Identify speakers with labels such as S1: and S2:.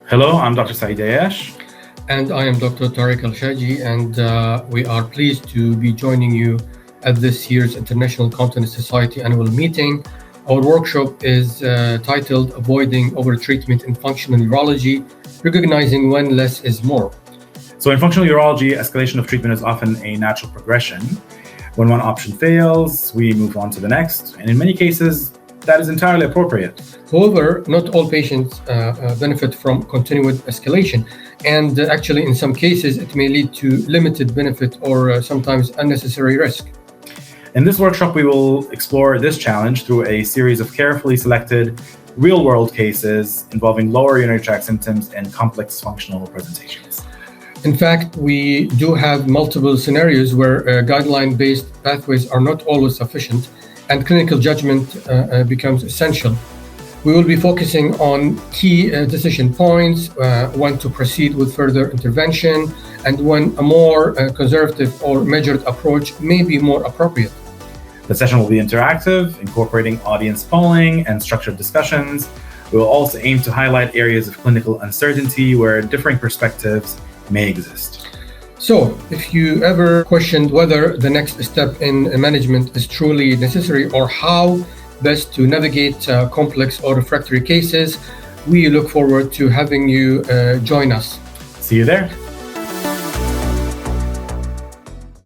S1: Hello, I'm Dr. Yaiesh.
S2: And I am Dr. Tariq Al-Shaiji, and we are pleased to be joining you at this year's International Continence Society annual meeting. Our workshop is titled Avoiding Overtreatment in Functional Urology, Recognizing When Less is More.
S1: So in functional urology, escalation of treatment is often a natural progression. When one option fails, we move on to the next, and in many cases, that is entirely appropriate.
S2: However, not all patients benefit from continued escalation, and actually in some cases it may lead to limited benefit or sometimes unnecessary risk.
S1: In this workshop, we will explore this challenge through a series of carefully selected real-world cases involving lower urinary tract symptoms and complex functional presentations.
S2: In fact, we do have multiple scenarios where guideline-based pathways are not always sufficient and clinical judgment becomes essential. We will be focusing on key decision points, when to proceed with further intervention, and when a more conservative or measured approach may be more appropriate.
S1: The session will be interactive, incorporating audience polling and structured discussions. We will also aim to highlight areas of clinical uncertainty where differing perspectives may exist.
S2: So, if you ever questioned whether the next step in management is truly necessary or how best to navigate complex or refractory cases, we look forward to having you join us.
S1: See you there.